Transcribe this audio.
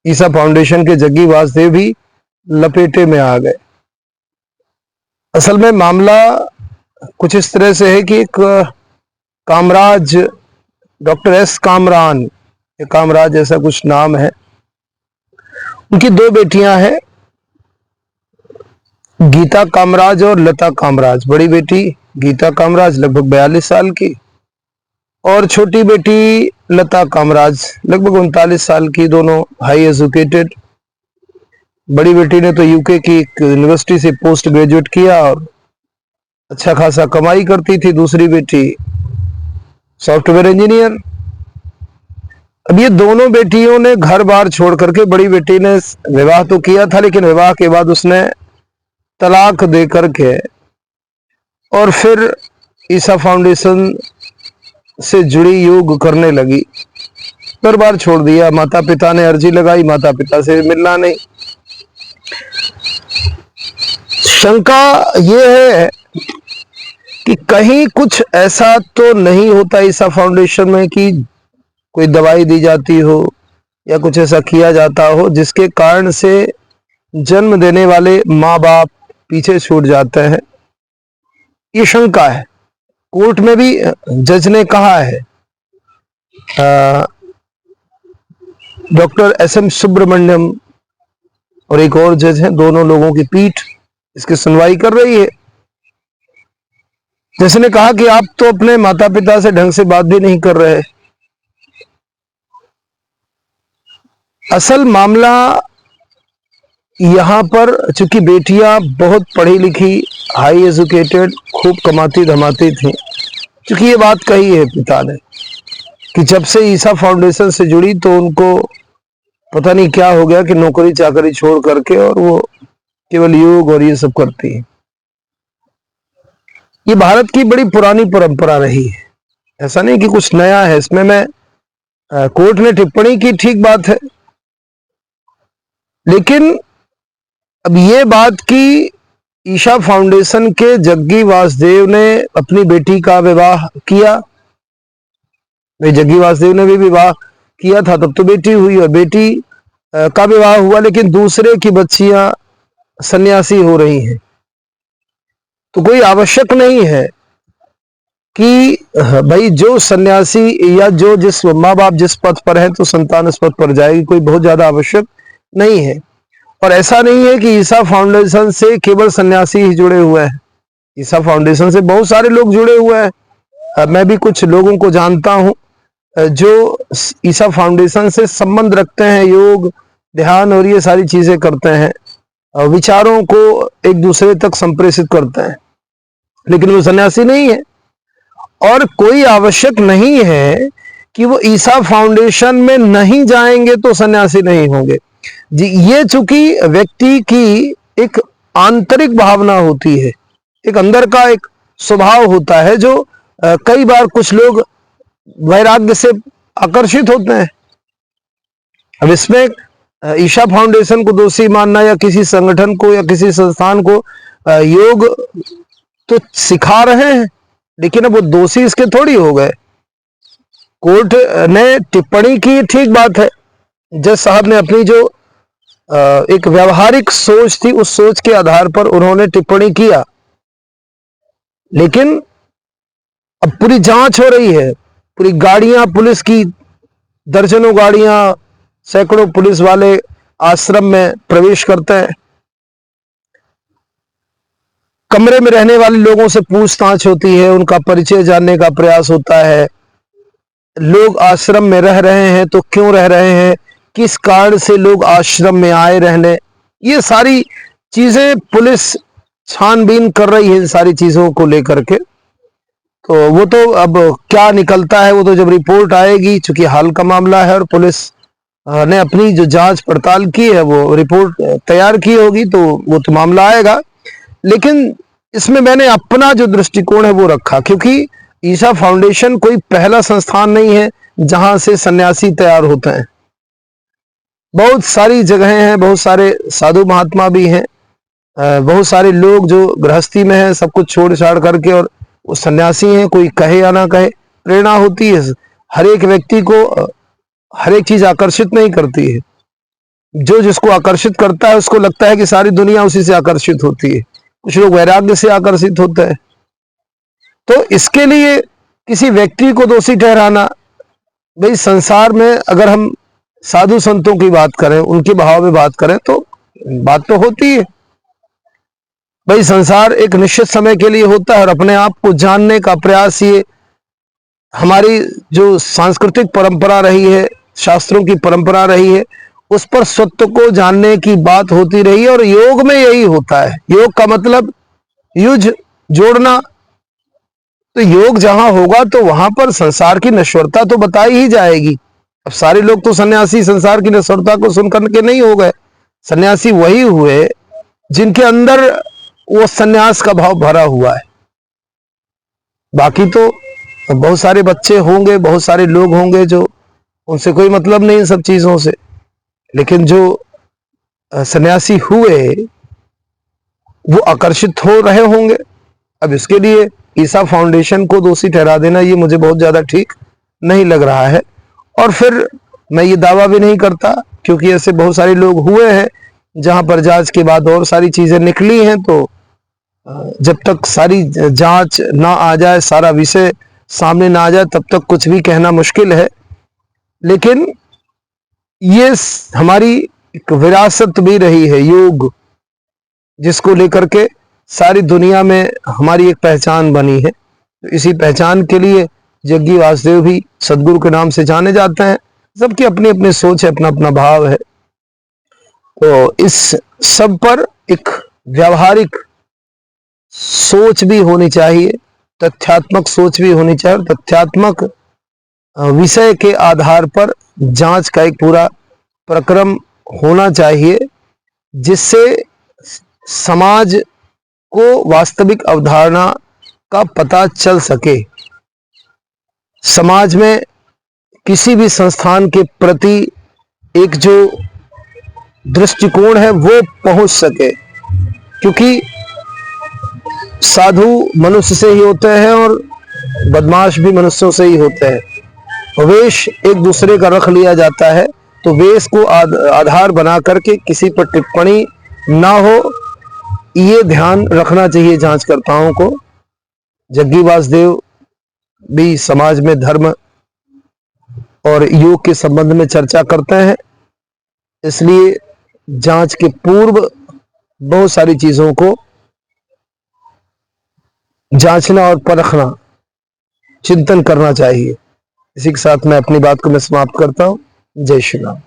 ईसा foundation के जग्गी वासुदेव भी लपेटे में आ गए। असल में मामला कुछ इस तरह से है कि एक कामराज, डॉक्टर एस कामरान, या कामराज ऐसा कुछ नाम है, उनकी दो बेटियां हैं, गीता कामराज और लता कामराज। बड़ी बेटी गीता कामराज लगभग 42 साल की और छोटी बेटी लता कामराज लगभग 39 साल की, दोनों हाई एजुकेटेड। बड़ी बेटी ने तो यूके की एक यूनिवर्सिटी से पोस्ट ग्रेजुएट किया और अच्छा खासा कमाई करती थी। दूसरी बेटी सॉफ्टवेयर इंजीनियर। अब ये दोनों बेटियों ने घर बार छोड़ करके, बड़ी बेटी ने विवाह तो किया था लेकिन विवाह के बाद उसने तलाक दे करके और फिर ईसा फाउंडेशन से जुड़ी योग करने लगी। घर बार छोड़ दिया। माता पिता ने अर्जी लगाई, माता पिता से मिलना नहीं। शंका ये है कि कहीं कुछ ऐसा तो नहीं होता ईसा फाउंडेशन में कि कोई दवाई दी जाती हो या कुछ ऐसा किया जाता हो जिसके कारण से जन्म देने वाले माँ बाप पीछे छूट जाते हैं। ये शंका है। कोर्ट में भी जज ने कहा है, डॉक्टर एस एम सुब्रमण्यम और एक और जज हैं, दोनों लोगों की पीठ इसकी सुनवाई कर रही है। जिसने कहा कि आप तो अपने माता पिता से ढंग से बात भी नहीं कर रहे। असल मामला यहां पर, चूंकि बेटियां बहुत पढ़ी लिखी, हाई एजुकेटेड, खूब कमाती धमाती थी, चूंकि ये बात कही है पिता ने कि जब से ईसा फाउंडेशन से जुड़ी तो उनको पता नहीं क्या हो गया कि नौकरी चाकरी छोड़ करके और वो केवल योग और ये सब करती है। ये भारत की बड़ी पुरानी परंपरा रही है, ऐसा नहीं कि कुछ नया है इसमें। मैं कोर्ट ने टिप्पणी की, ठीक बात है, लेकिन अब ये बात की ईसा फाउंडेशन के जग्गी वासुदेव ने अपनी बेटी का विवाह किया। जग्गी वासुदेव ने भी विवाह किया था, तब तो बेटी हुई, और बेटी का विवाह हुआ, लेकिन दूसरे की बच्चियां सन्यासी हो रही हैं। तो कोई आवश्यक नहीं है कि भाई जो सन्यासी या जो जिस माँ बाप जिस पथ पर है तो संतान उस पथ पर जाएगी, कोई बहुत ज्यादा आवश्यक नहीं है। और ऐसा नहीं है कि ईसा फाउंडेशन से केवल सन्यासी ही जुड़े हुए हैं। ईसा फाउंडेशन से बहुत सारे लोग जुड़े हुए हैं। मैं भी कुछ लोगों को जानता हूं जो ईसा फाउंडेशन से संबंध रखते हैं, योग ध्यान और ये सारी चीजें करते हैं, विचारों को एक दूसरे तक संप्रेषित करते हैं, लेकिन वो सन्यासी नहीं है। और कोई आवश्यक नहीं है कि वो ईसा फाउंडेशन में नहीं जाएंगे तो सन्यासी नहीं होंगे जी। ये चूंकि व्यक्ति की एक आंतरिक भावना होती है, एक अंदर का एक स्वभाव होता है, जो कई बार कुछ लोग वैराग्य से आकर्षित होते हैं। अब इसमें ईसा फाउंडेशन को दोषी मानना या किसी संगठन को या किसी संस्थान को योग तो सिखा रहे हैं, लेकिन अब वो दोषी इसके थोड़ी हो गए। कोर्ट ने टिप्पणी की, ठीक बात है। जज साहब ने अपनी जो एक व्यवहारिक सोच थी उस सोच के आधार पर उन्होंने टिप्पणी किया, लेकिन अब पूरी जांच हो रही है। पूरी गाड़ियां पुलिस की, दर्जनों गाड़ियां, सैकड़ों पुलिस वाले आश्रम में प्रवेश करते हैं। कमरे में रहने वाले लोगों से पूछताछ होती है, उनका परिचय जानने का प्रयास होता है। लोग आश्रम में रह रहे हैं तो क्यों रह रहे हैं, किस कारण से लोग आश्रम में आए रहने, ये सारी चीजें पुलिस छानबीन कर रही है इन सारी चीजों को लेकर के। तो वो तो अब क्या निकलता है वो तो जब रिपोर्ट आएगी, चूंकि हाल का मामला है और पुलिस ने अपनी जो जांच पड़ताल की है वो रिपोर्ट तैयार की होगी, तो वो तो मामला आएगा। लेकिन इसमें मैंने अपना जो दृष्टिकोण है वो रखा, क्योंकि ईसा फाउंडेशन कोई पहला संस्थान नहीं है जहां से सन्यासी तैयार होते हैं। बहुत सारी जगहें हैं, बहुत सारे साधु महात्मा भी हैं, बहुत सारे लोग जो गृहस्थी में हैं, सब कुछ छोड़ छाड़ करके और वो सन्यासी हैं। कोई कहे या ना कहे, प्रेरणा होती है। हर एक व्यक्ति को हर एक चीज आकर्षित नहीं करती है। जो जिसको आकर्षित करता है उसको लगता है कि सारी दुनिया उसी से आकर्षित होती है। कुछ लोग वैराग्य से आकर्षित होते हैं। तो इसके लिए किसी व्यक्ति को दोषी ठहराना, भाई संसार में अगर हम साधु संतों की बात करें, उनके भाव में बात करें, तो बात तो होती है भाई संसार एक निश्चित समय के लिए होता है और अपने आप को जानने का प्रयास, ये हमारी जो सांस्कृतिक परंपरा रही है, शास्त्रों की परंपरा रही है, उस पर सत्य को जानने की बात होती रही है। और योग में यही होता है। योग का मतलब युज, जोड़ना। तो योग जहां होगा तो वहां पर संसार की नश्वरता तो बताई ही जाएगी। अब सारे लोग तो सन्यासी संसार की नश्वरता को सुनकर के नहीं हो गए। सन्यासी वही हुए जिनके अंदर वो सन्यास का भाव भरा हुआ है। बाकी तो बहुत सारे बच्चे होंगे, बहुत सारे लोग होंगे जो उनसे कोई मतलब नहीं इन सब चीजों से, लेकिन जो सन्यासी हुए वो आकर्षित हो रहे होंगे। अब इसके लिए ईसा फाउंडेशन को दोषी ठहरा देना ये मुझे बहुत ज्यादा ठीक नहीं लग रहा है। और फिर मैं ये दावा भी नहीं करता, क्योंकि ऐसे बहुत सारे लोग हुए हैं जहां पर जांच के बाद और सारी चीजें निकली हैं। तो जब तक सारी जांच ना आ जाए, सारा विषय सामने ना आ जाए, तब तक कुछ भी कहना मुश्किल है। लेकिन ये हमारी एक विरासत भी रही है योग, जिसको लेकर के सारी दुनिया में हमारी एक पहचान बनी है। तो इसी पहचान के लिए जग्गी वासुदेव भी सदगुरु के नाम से जाने जाते हैं। सबकी अपनी अपनी सोच है, अपना अपना भाव है। तो इस सब पर एक व्यावहारिक सोच भी होनी चाहिए, तथ्यात्मक सोच भी होनी चाहिए। और तथ्यात्मक विषय के आधार पर जांच का एक पूरा प्रक्रम होना चाहिए, जिससे समाज को वास्तविक अवधारणा का पता चल सके। समाज में किसी भी संस्थान के प्रति एक जो दृष्टिकोण है वो पहुंच सके, क्योंकि साधु मनुष्य से ही होते हैं और बदमाश भी मनुष्यों से ही होते हैं। वेश एक दूसरे का रख लिया जाता है, तो वेश को आधार बना करके किसी पर टिप्पणी ना हो, ये ध्यान रखना चाहिए जांचकर्ताओं को। जग्गी वासुदेव भी समाज में धर्म और योग के संबंध में चर्चा करते हैं, इसलिए जांच के पूर्व बहुत सारी चीजों को जांचना और परखना, चिंतन करना चाहिए। इसी के साथ मैं अपनी बात को मैं समाप्त करता हूं। जय श्री राम।